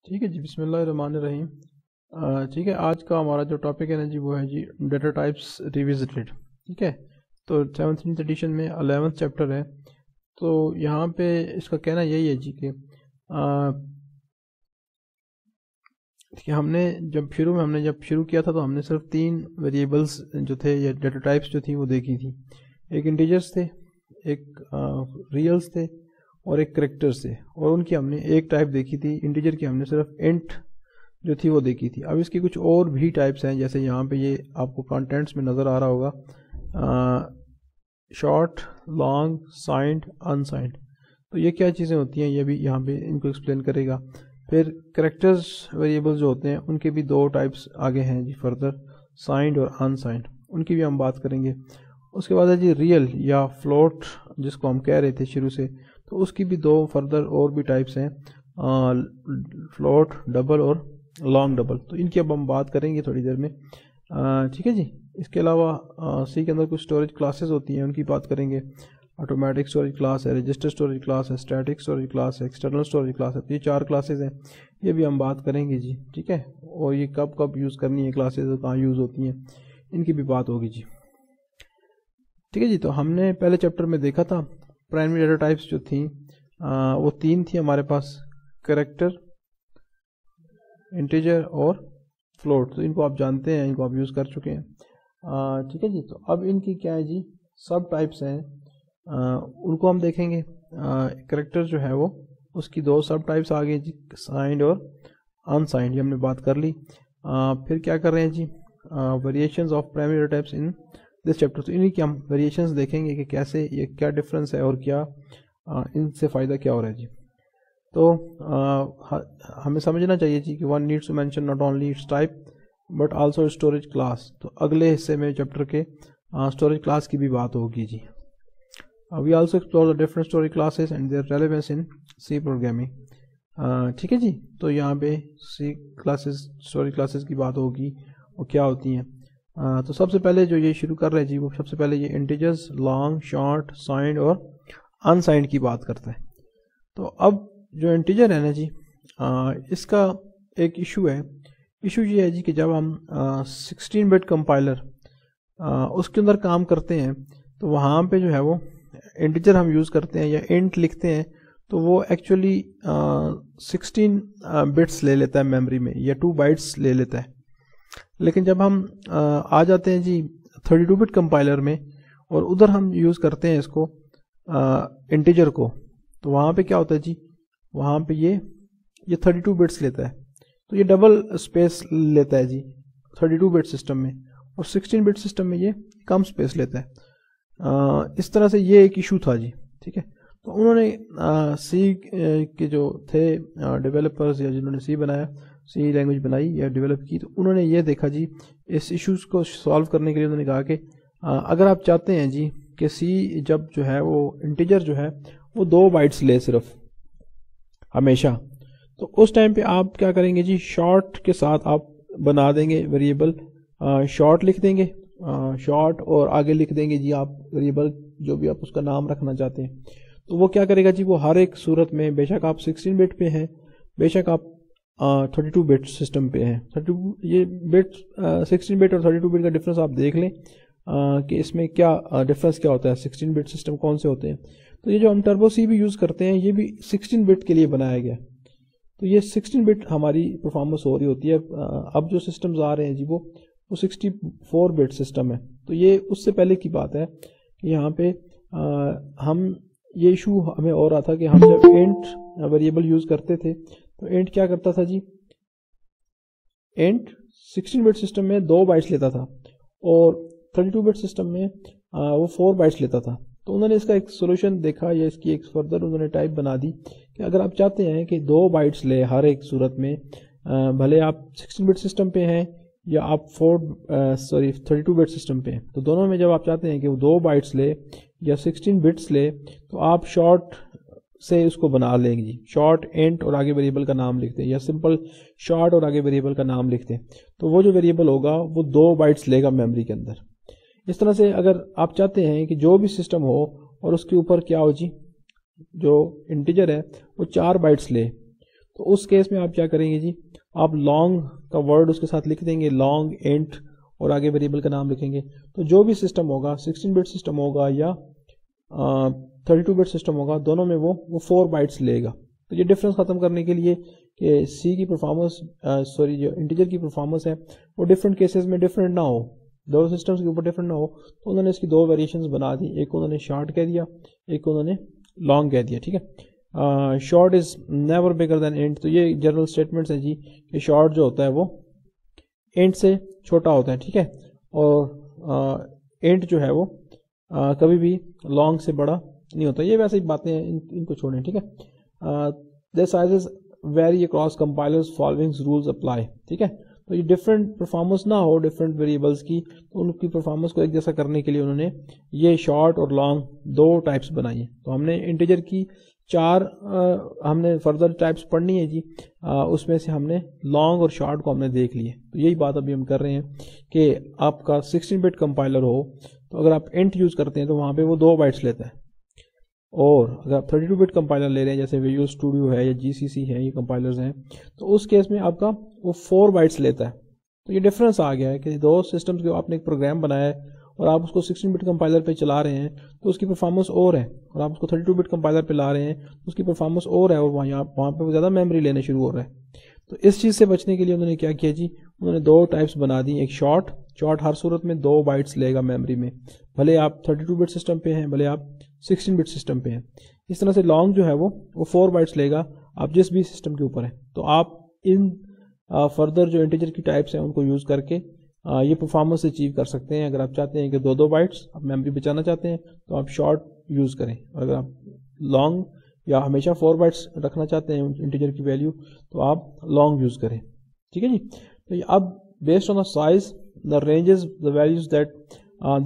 ٹھیک ہے جی، بسم اللہ الرحمن الرحیم۔ ٹھیک ہے، آج کا ہمارا جو ٹاپک ہے نا جی وہ ہے جی ڈیٹا ٹائپس ریوزٹڈ۔ ٹھیک ہے، تو 17th ایڈیشن میں 11th چیپٹر ہے۔ تو یہاں پہ اس کا کہنا یہی ہے جی کہ ہم نے جب شروع کیا تھا تو ہم نے صرف 3 ویریبلس جو تھے یا ڈیٹا ٹائپس جو تھیں وہ دیکھی تھی۔ ایک انٹیجرز تھے، ایک ریئلس تھے اور ایک کریکٹرز تھے، اور ان کی ہم نے ایک ٹائپ دیکھی تھی انٹیجر کی، ہم نے صرف انٹ جو تھی وہ دیکھی تھی۔ اب اس کی کچھ اور بھی ٹائپس ہیں، جیسے یہاں پہ یہ آپ کو کانٹینٹس میں نظر آ رہا ہوگا، شارٹ، لانگ، سائنڈ، انسائنڈ۔ تو یہ کیا چیزیں ہوتی ہیں یہ بھی یہاں پہ ان کو ایکسپلین کرے گا۔ پھر کریکٹرز ویریبل جو ہوتے ہیں ان کے بھی 2 ٹائپس آگے ہیں جی فردر، سائنڈ اور انسائنڈ، ان کی بھی ہم بات کریں گے۔ اس کے بعد ہے جی ریئل یا فلوٹ، جس کو ہم کہہ رہے تھے شروع سے، تو اس کی بھی 2 فردر اور بھی ٹائپس ہیں، فلوٹ ڈبل اور لانگ ڈبل، تو ان کی اب ہم بات کریں گے تھوڑی دیر میں۔ ٹھیک ہے جی، اس کے علاوہ سی کے اندر کچھ اسٹوریج کلاسز ہوتی ہیں، ان کی بات کریں گے۔ آٹومیٹک اسٹوریج کلاس ہے، رجسٹر اسٹوریج کلاس ہے، اسٹیٹک اسٹوریج کلاس ہے، ایکسٹرنل اسٹوریج کلاس ہے۔ تو یہ 4 کلاسز ہیں، یہ بھی ہم بات کریں گے جی۔ ٹھیک ہے، اور یہ کب کب یوز کرنی ہے کلاسز، کہاں یوز ہوتی ہیں، ان کی بھی بات ہوگی جی۔ ٹھیک ہے جی، تو ہم نے پہلے چیپٹر میں دیکھا تھا پرائمری ڈیٹا ٹائپس جو تھیں وہ 3 تھی ہمارے پاس، کریکٹر، انٹیجر اور فلوٹ۔ تو ان کو آپ جانتے ہیں، ان کو آپ یوز کر چکے ہیں۔ ٹھیک ہے جی، تو اب ان کی کیا ہے جی سب ٹائپس ہیں، ان کو ہم دیکھیں گے۔ کریکٹر جو ہے وہ اس کی 2 سب ٹائپس آ گئی جی، سائنڈ اور انسائنڈ، یہ ہم نے بات کر لی۔ پھر کیا کر رہے ہیں جی، variations of primary data types in this chapter. تو انہیں کی ہم ویریشنز دیکھیں گے کہ کیسے، یہ کیا ڈفرینس ہے اور کیا ان سے فائدہ کیا ہو رہا ہے جی۔ تو ہمیں سمجھنا چاہیے جی کہ one needs to mention not only its type but also storage class. تو اگلے حصے میں چیپٹر کے اسٹوریج کلاس کی بھی بات ہوگی جی۔ We also explore the different storage classes and their relevance in C programming. ٹھیک ہے جی، تو یہاں پہ سی کلاسز، اسٹوریج کلاسز کی بات ہوگی وہ کیا ہوتی ہیں۔ تو سب سے پہلے جو یہ شروع کر رہے ہیں جی، وہ سب سے پہلے یہ انٹیجرز، لانگ، شارٹ، سائنڈ اور انسائنڈ کی بات کرتا ہے۔ تو اب جو انٹیجر ہے نا جی، اس کا ایک ایشو ہے۔ ایشو یہ ہے جی کہ جب ہم 16 بٹ کمپائلر اس کے اندر کام کرتے ہیں تو وہاں پہ جو ہے وہ انٹیجر ہم یوز کرتے ہیں یا انٹ لکھتے ہیں، تو وہ ایکچولی 16 بٹس لے لیتا ہے میموری میں، یا 2 بائٹس لے لیتا ہے۔ لیکن جب ہم آ جاتے ہیں جی 32 بٹ کمپائلر میں اور ادھر ہم یوز کرتے ہیں اس کو انٹیجر کو، تو وہاں پہ کیا ہوتا ہے جی، وہاں پہ یہ 32 بٹس لیتا ہے، تو یہ ڈبل اسپیس لیتا ہے جی 32 بٹ سسٹم میں، اور 16 بٹ سسٹم میں یہ کم اسپیس لیتا ہے۔ اس طرح سے یہ ایک ایشو تھا جی۔ ٹھیک ہے، تو انہوں نے سی کے جو تھے ڈیولپرز یا جنہوں نے سی بنایا، سی لینگویج بنائی یا ڈیولپ کی، تو انہوں نے یہ دیکھا جی اس ایشوز کو سالو کرنے کے لیے انہوں نے کہا کہ اگر آپ چاہتے ہیں جی کہ سی جب جو ہے وہ انٹیجر جو ہے وہ 2 بائٹس لے صرف ہمیشہ، تو اس ٹائم پہ آپ کیا کریں گے جی، شارٹ کے ساتھ آپ بنا دیں گے ویریبل، شارٹ لکھ دیں گے، شارٹ اور آگے لکھ دیں گے جی آپ ویریبل جو بھی آپ اس کا نام رکھنا چاہتے ہیں۔ تو وہ کیا کرے گا جی، وہ ہر ایک صورت میں، بے شک آپ 16 بٹ پہ ہیں، بے شک آپ 32 بٹ سسٹم پہ ہیں، یہ بٹ 16 بٹ اور 32 بٹ کا ڈفرنس آپ دیکھ لیں کہ اس میں کیا ڈفرنس کیا ہوتا ہے، 16 بٹ سسٹم کون سے ہوتے ہیں۔ تو یہ جو ہم ٹربو سی بھی یوز کرتے ہیں یہ بھی 16 بٹ کے لیے بنایا گیا، تو یہ 16 بٹ ہماری پرفارمنس ہو رہی ہوتی ہے۔ اب جو سسٹمز آ رہے ہیں جی وہ 64 بٹ سسٹم ہے، تو یہ اس سے پہلے کی بات ہے کہ یہاں پہ ہم یہ ایشو ہمیں ہو رہا تھا کہ ہم جب انٹ ویریبل یوز کرتے تھے تو انٹ کیا کرتا تھا جی، انٹ 16 بٹ سسٹم میں 2 بائٹس لیتا تھا اور 32 بٹ سسٹم میں وہ 4 بائٹس لیتا تھا۔ تو انہوں نے اس کا ایک سولوشن دیکھا، یا اس کی ایک فردر انہوں نے ٹائپ بنا دی کہ اگر آپ چاہتے ہیں کہ 2 بائٹس لے ہر ایک صورت میں، بھلے آپ 16 بٹ سسٹم پہ ہیں یا آپ 32 بٹ سسٹم پہ ہیں، تو دونوں میں جب آپ چاہتے ہیں کہ وہ 2 بائٹس لے یا 16 بٹس لے، تو آپ شارٹ سے اس کو بنا لیں گے، شارٹ انٹ اور آگے ویریبل کا نام لکھتے ہیں، یا سمپل شارٹ اور آگے ویریبل کا نام لکھتے ہیں، تو وہ جو ویریبل ہوگا وہ 2 بائٹس لے گا میموری کے اندر۔ اس طرح سے اگر آپ چاہتے ہیں کہ جو بھی سسٹم ہو اور اس کے اوپر کیا ہو جی، جو انٹیجر ہے وہ 4 بائٹس لے، تو اس کیس میں آپ کیا کریں گے جی، آپ لانگ کا ورڈ اس کے ساتھ لکھ دیں گے، لانگ انٹ، اور آگے ویریبل کا نام لکھیں گے. تو جو بھی سسٹم ہوگا 16 بٹ سسٹم ہوگا یا 32 بٹ سسٹم ہوگا، دونوں میں وہ 4 بائٹس لے گا. تو یہ ڈفرینس ختم کرنے کے لیے کہ سی کی پرفارمنس جو انٹیجر کی پرفارمنس ہے وہ ڈفرینٹ کیسز میں ڈفرینٹ نہ ہو، دو سسٹمز کے اوپر ڈفرینٹ نہ ہو، تو انہوں نے اس کی 2 ویریشنز بنا دی. ایک انہوں نے شارٹ کہہ دیا، ایک انہوں نے لانگ کہہ دیا. ٹھیک ہے، short is never bigger than int. تو یہ جنرل اسٹیٹمنٹس ہیں جی کہ شارٹ جو ہوتا ہے وہ انٹ سے چھوٹا ہوتا ہے. ٹھیک ہے، اور انٹ جو ہے وہ کبھی بھی لانگ سے بڑا نہیں ہوتا. یہ ویسے ہی باتیں ہیں، ان کو چھوڑیں. ٹھیک ہے، their sizes vary across compilers following rules apply. ٹھیک ہے، تو یہ ڈفرینٹ پرفارمنس نہ ہو ڈفرینٹ ویریبلس کی، تو ان کی پرفارمنس کو ایک جیسا کرنے کے لیے انہوں نے یہ شارٹ اور لانگ 2 ٹائپس بنائی ہیں. تو ہم نے انٹیجر کی 4 ہم نے فردر ٹائپس پڑھنی ہے جی، اس میں سے ہم نے لانگ اور شارٹ کو ہم نے دیکھ لیے. تو یہی بات ابھی ہم کر رہے ہیں کہ آپ کا 16 بٹ کمپائلر ہو تو اگر آپ انٹ یوز کرتے ہیں تو وہاں پہ وہ 2 بائٹس لیتا ہے، اور اگر آپ 32 بٹ کمپائلر لے رہے ہیں جیسے ویژول اسٹوڈیو ہے یا GCC ہے، یہ کمپائلرز ہیں، تو اس کیس میں آپ کا وہ 4 بائٹس لیتا ہے. تو یہ ڈفرینس آ گیا ہے کہ 2 سسٹمز کے آپ نے ایک پروگرام بنایا ہے اور آپ اس کو 16 بٹ کمپائلر پہ چلا رہے ہیں تو اس کی پرفارمنس اور ہے، اور آپ اس کو 32 بٹ کمپائلر پہ لا رہے ہیں تو اس کی پرفارمنس اور ہے، اور وہاں پہ وہ زیادہ میموری لینے شروع ہو رہا ہے. تو اس چیز سے بچنے کے لیے انہوں نے کیا کیا جی، انہوں نے 2 ٹائپس بنا دی. ایک شارٹ ہر صورت میں 2 بائٹس لے گا میموری میں، بھلے آپ 32 بٹ سسٹم پہ ہیں بھلے آپ 16 بٹ سسٹم پہ ہیں. اس طرح سے لانگ جو ہے وہ 4 بائٹس لے گا آپ جس بھی سسٹم کے اوپر ہیں. تو آپ ان فردر جو انٹیجر کی ٹائپس ہیں ان کو یوز کر کے یہ پرفارمنس اچیو کر سکتے ہیں. اگر آپ چاہتے ہیں کہ 2 بائٹس آپ میموری بچانا چاہتے ہیں تو آپ شارٹ یوز کریں، اور اگر آپ لانگ یا ہمیشہ 4 بائٹس رکھنا چاہتے ہیں انٹیجر کی ویلیو تو آپ لانگ یوز کریں. ٹھیک ہے جی، تو اب based on the size the ranges the values that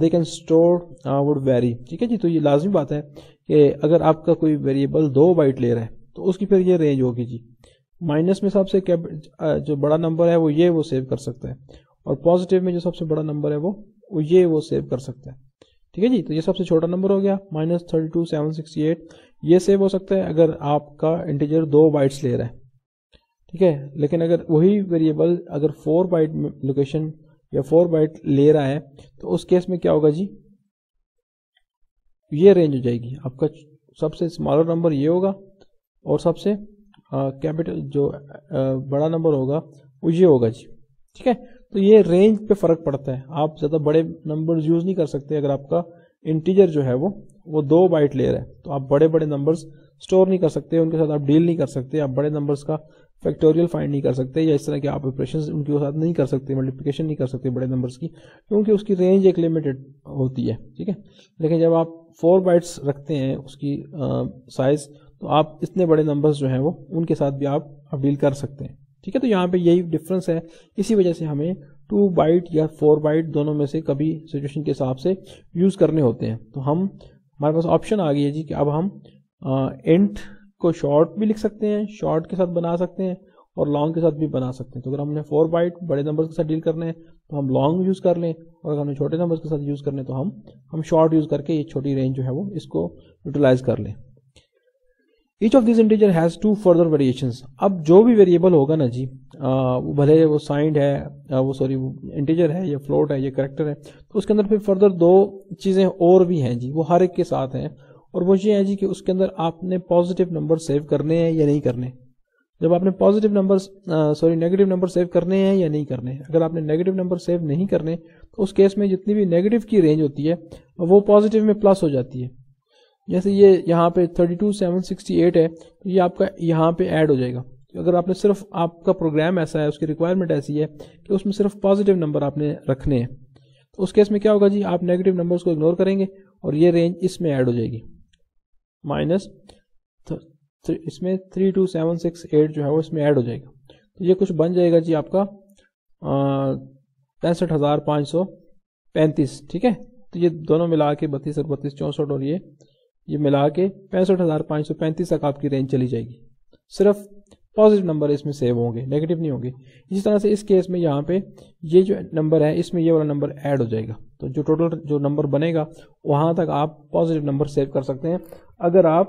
they can store would very. ٹھیک ہے جی، تو یہ لازمی بات ہے کہ اگر آپ کا کوئی ویریبل 2 بائٹ لے رہا ہے تو اس کی پھر یہ رینج ہوگی جی. مائنس میں سب سے جو بڑا نمبر ہے وہ سیو کر سکتا ہے، اور پازیٹیو میں جو سب سے بڑا نمبر ہے وہ سیو کر سکتا ہے. ٹھیک ہے جی، تو یہ سب سے چھوٹا نمبر ہو گیا -32768، یہ سیو ہو سکتا ہے اگر آپ کا انٹیجر 2 بائٹس لے رہا ہے. ٹھیک ہے، لیکن اگر وہی ویریبل اگر 4 بائٹ لوکیشن یا 4 بائٹ لے رہا ہے تو اس کیس میں کیا ہوگا جی، یہ رینج ہو جائے گی. آپ کا سب سے اسمالر نمبر یہ ہوگا اور سب سے کیپٹل جو بڑا نمبر ہوگا وہ یہ ہوگا جی. ٹھیک ہے، تو یہ رینج پہ فرق پڑتا ہے. آپ زیادہ بڑے نمبرز یوز نہیں کر سکتے. اگر آپ کا انٹیجر جو ہے وہ 2 بائٹ لے رہا ہے تو آپ بڑے نمبرز اسٹور نہیں کر سکتے، ان کے ساتھ آپ ڈیل نہیں کر سکتے، آپ بڑے نمبرز کا فیکٹوریل فائنڈ نہیں کر سکتے، یا اس طرح کے آپ آپریشنز ان کے ساتھ نہیں کر سکتے، ملٹیپلیکیشن نہیں کر سکتے بڑے نمبرز کی، کیونکہ اس کی رینج ایک لمیٹڈ ہوتی ہے. ٹھیک ہے، لیکن جب آپ 4 بائٹس رکھتے ہیں اس کی سائز، تو آپ اتنے بڑے نمبرز جو ہیں ان کے ساتھ بھی آپ ڈیل کر سکتے ہیں. ٹھیک ہے، تو یہاں پہ یہی ڈفرینس ہے. اسی وجہ سے ہمیں 2 بائٹ یا 4 بائٹ دونوں میں سے کبھی سچویشن کے حساب سے یوز کرنے ہوتے ہیں. تو ہمارے پاس آپشن آ گئی ہے جی کہ اب ہم انٹ کو شارٹ بھی لکھ سکتے ہیں، شارٹ کے ساتھ بنا سکتے ہیں، اور لانگ کے ساتھ بھی بنا سکتے ہیں. تو اگر ہم نے 4 بائٹ بڑے نمبر کے ساتھ ڈیل کرنے ہیں تو ہم لانگ یوز کر لیں، اور اگر ہم نے چھوٹے نمبر کے ساتھ یوز کرنے تو ہم شارٹ یوز کر کے یہ چھوٹی رینج جو ہے اس کو یوٹیلائز کر لیں. Each of these integer has 2 further variations. اب جو بھی ویریبل ہوگا نا جی، بھلے وہ سائنڈ ہے، وہ انٹیجر ہے یا فلوٹ ہے یا کریکٹر ہے، تو اس کے اندر پھر فردر 2 چیزیں اور بھی ہیں جی، وہ ہر ایک کے ساتھ ہیں. اور وہ یہ ہے جی کہ اس کے اندر آپ نے پازیٹیو نمبر سیو کرنے ہیں یا نہیں کرنے. جب آپ نے پازیٹیو نیگیٹو نمبر سیو کرنے ہیں یا نہیں کرنے. اگر آپ نے نیگیٹو نمبر سیو نہیں کرنے تو اس کیس میں جتنی بھی نیگیٹو کی رینج ہوتی ہے وہ پازیٹیو میں پلس ہو جاتی ہے. جیسے یہ یہاں پہ 32768 ہے تو یہ آپ کا یہاں پہ ایڈ ہو جائے گا. اگر آپ نے صرف آپ کا پروگرام ایسا ہے، اس کی ریکوائرمنٹ ایسی ہے کہ اس میں صرف پازیٹیو نمبر آپ نے رکھنے ہیں، تو اس کیس میں کیا ہوگا جی، آپ نیگیٹو نمبرز کو اگنور کریں گے اور یہ رینج اس میں ایڈ ہو جائے گی. مائنس اس میں 32768 جو ہے وہ اس میں ایڈ ہو جائے گا. تو یہ کچھ بن جائے گا جی آپ کا 65,535. ٹھیک ہے، تو یہ دونوں ملا کے 32 اور 32 64 اور یہ ملا کے 65,535 تک آپ کی رینج چلی جائے گی. صرف پازیٹیو نمبر اس میں سیو ہوں گے، نیگیٹو نہیں ہوں گے. اسی طرح سے اس کیس میں یہاں پہ یہ جو نمبر ہے اس میں یہ والا نمبر ایڈ ہو جائے گا. تو جو ٹوٹل جو نمبر بنے گا وہاں تک آپ پازیٹیو نمبر سیو کر سکتے ہیں. اگر آپ